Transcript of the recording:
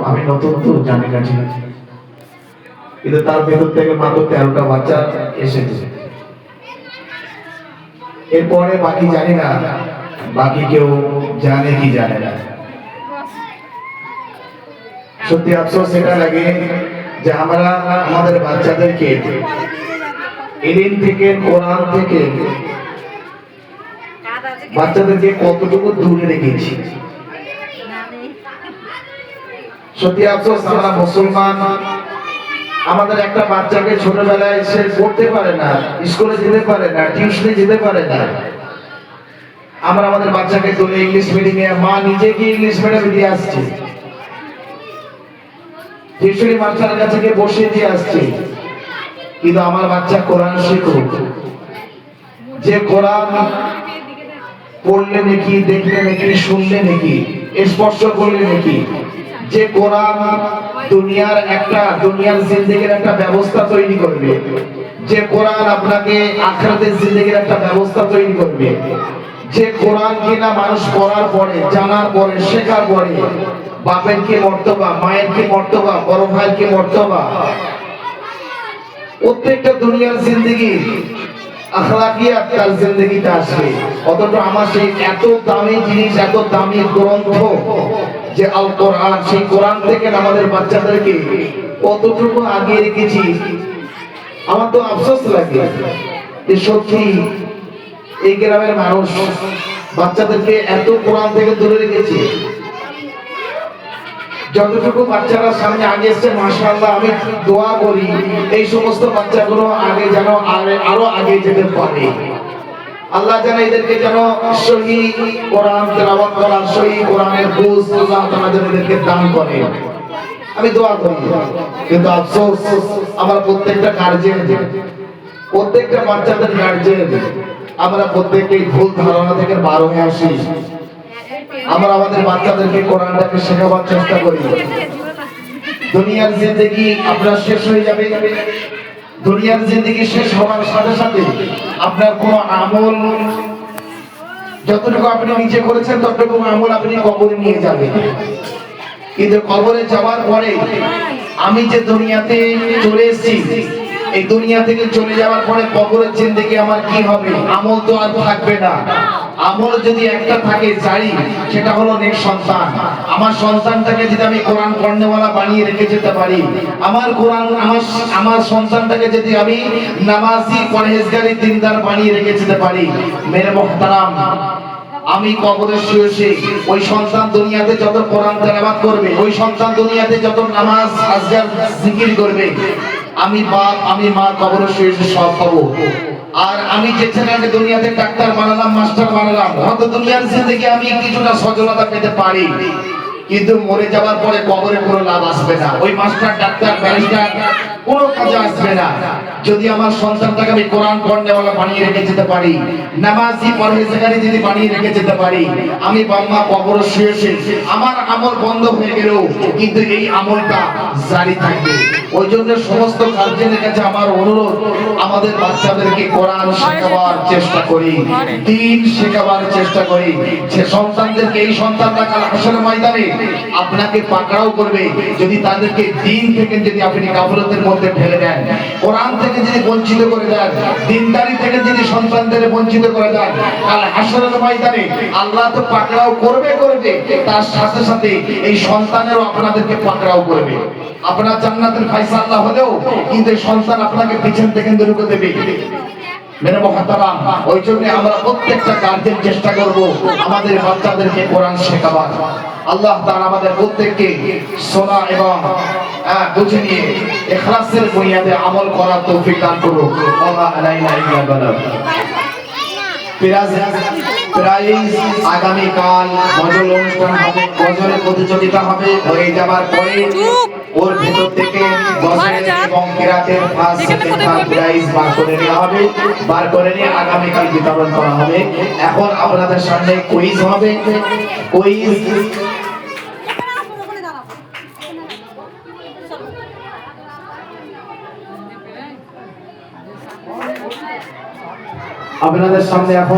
আমি নতুন তো জানি না ঠিক, কিন্তু তার ভেতর থেকে মাত্র 13টা বাচ্চা এসেছে। এরপরে বাকি জানি না, বাকি কেউ জানে কি জানে না। সত্যি আফসোস এটা লাগে যে আমরা আমাদের বাচ্চাদেরকে ইলম থেকে, কোরআন থেকে বাচ্চাদেরকে কতটুকু দূরে রেখেছি। সত্যি আফসোস, আমরা মুসলমান, আমাদের একটা বাচ্চাকে ছোটবেলায় সে পড়তে পারে না, স্কুলে যেতে পারে না, টিউশনে যেতে পারে না, আমরা আমাদের বাচ্চাকে তুলে ইংলিশ মিডিয়ামে, মা নিজে গিয়ে ইংলিশ মিডিয়ামে দিয়ে আসছে, টিউশনি মাস্টারের কাছে গিয়ে বসিয়ে দিয়ে আসছে। কিন্তু আমার বাচ্চা কোরআন শিখুক, যে কোরআন পড়লে নাকি, দেখলে নাকি, শুনলে নাকি, স্পর্শ করলে নাকি, যে কোরআন দুনিয়ার জিন্দেগির একটা ব্যবস্থা তৈরি করবে, যে কোরআন আপনাকে আখিরাতের জিন্দেগির একটা ব্যবস্থা তৈরি করবে, যে কোরআন কিনা মানুষ পড়ার পরে, জানার পরে, শেখার পরে বাপের কি মর্তবা, মায়ের কি মর্তবা, বড় ভাইয়ের কি মর্তবা, প্রত্যেকটা দুনিয়ার জিন্দেগি আখলাকিয়াত তার জিন্দেগিতে আসবে। অথচ আমার সেই এত দামি জিনিস, এত দামি গ্রন্থ যে আল কোরআন, সেই কোরআন থেকে আমাদের বাচ্চাদেরকে কতটুকু আগিয়ে রেখেছি। আমার তো আফসোস লাগে যে সত্যি এই গ্রামের মানুষ বাচ্চাদেরকে এত কোরআন থেকে দূরে রেখেছে। যতটুকু বাচ্চারা সামনে আগে এসছে মাশাআল্লাহ, আমি দোয়া করি এই সমস্ত বাচ্চাগুলো আগে যেন আরো আগে যেতে পারে। আল্লাহ যেন এদেরকে যেন সহি কোরআন তেলাওয়াত করার, সহি কোরআনের বুঝ আল্লাহ তাআলা যেন এদেরকে দান করে, আমি দোয়া করি। কিন্তু আফসোস, আমার প্রত্যেকটা গার্জিয়ান, প্রত্যেকটা বাচ্চাদের গার্জিয়ান, আমরা প্রত্যেকেই ভুল ধারণা থেকে বার হয়ে আসি। আমরা আমাদের বাচ্চাদেরকে কোরআনটাকে শেখাবার চেষ্টা করি। দুনিয়ার জিন্দেগি আপনার শেষ হয়ে যাবে, দুনিয়ার জিন্দেগি শেষ হওয়ার সাথে সাথে আপনার কোন আমল, যতটুকু আপনি নিজে করেছেন ততটুকু আমল আপনি কবরে নিয়ে যাবেন। কিন্তু কবরে যাওয়ার পরে আমি যে দুনিয়াতে চলে এসেছি, এই দুনিয়া থেকে চলে যাওয়ার পরে কবরের জিন্দেগি আমার কি হবে? আমল তো আর থাকবে না। আমল যদি একটা থাকে জারি, সেটা হলো নেক সন্তান। আমার সন্তানটাকে যদি আমি কোরআন পড়নেওয়ালা বানিয়ে রেখে যেতে পারি, আমার সন্তানটাকে যদি আমি নামাজি, পরহেজগারি, দিনদার বানিয়ে রেখে যেতে পারি, মেরে মুহতারাম, আমি কবরে শুয়ে ওই সন্তান দুনিয়াতে যত কোরআন তেলাওয়াত করবে, ওই সন্তান দুনিয়াতে যত নামাজ, আজকার, জিকির করবে, আমি বাপ, আমি মা কবরে শুয়ে সব পাবো। আর আমি যে ছেলেকে দুনিয়াতে ডাক্তার বানালাম, মাস্টার বানালাম, হয়তো দুনিয়ার জিন্দেগি আমি কিছুটা সজলতা পেতে পারি, কিন্তু মরে যাওয়ার পরে কবরে কোনো লাভ আসবে না। ওই মাস্টার, ডাক্তার, ব্যারিস্টার কোনো কাজে আসবে না যদি আমার সন্তানটাকে আমি কোরআন পড়নেওয়ালা বানিয়ে রেখে যেতে পারি, নামাজি, পরহেজগারি যদি বানিয়ে রেখে যেতে পারি। আমি বাম্মা কবরে শুয়ে আমার আমল বন্ধ হয়ে গেলেও কিন্তু এই আমলটা জারি থাকবে। ওই জন্য সমস্ত গার্জিয়ানের কাছে আমার অনুরোধ, আমাদের বাচ্চাদেরকে কোরআন শেখাবার চেষ্টা করি, দ্বীন শেখাবার চেষ্টা করি। যে সন্তানদেরকে, এই সন্তানরা কাল হাসরের ময়দানে আপনাকে পাকড়াও করবে যদি তাদেরকে দ্বীন থেকে যদি আপনি গাফলতের মধ্যে ফেলে দেন, কোরআন থেকে যদি বঞ্চিত করে দেন, দ্বীনদারি থেকে যদি সন্তানদের বঞ্চিত করে দেন, কাল হাসরের ময়দানে আল্লাহ তো পাকড়াও করবে, তার সাথে সাথে এই সন্তানেরও আপনাদেরকে পাকড়াও করবে। আপনার জান্নাতের ফায়সালা হলেও কিন্তু এই সন্তান আপনাকে পিছন থেকে ধরে দেবে। মেরে মুহতারাম, ওই জন্য আমরা প্রত্যেকটা গার্জিয়ান চেষ্টা করব আমাদের বাচ্চাদেরকে কোরআন শেখাবার। আল্লাহ তাআলা আমাদের প্রত্যেককে শোনা এবং বুঝে নিয়ে ইখলাসের বুনিয়াদে আমল করার তৌফিক দান করুন। ওয়া আলাইনা ইল্লা বালাগ। প্রাইজ আগামীকাল গজল অনুষ্ঠান হবে, গজলের প্রতিযোগিতা হবে। হয়ে যাবার পরে ওর ভেতর থেকে গজল এবং কিরাতের ফার্স্ট, সেকেন্ড, থার্ড প্রাইজ বার করে নেওয়া হবে। বার করে নিয়ে আগামীকাল বিতরণ করা হবে। এখন আপনাদের সামনে কুইজ হবে। কুইজ আপনাদের সামনে এখন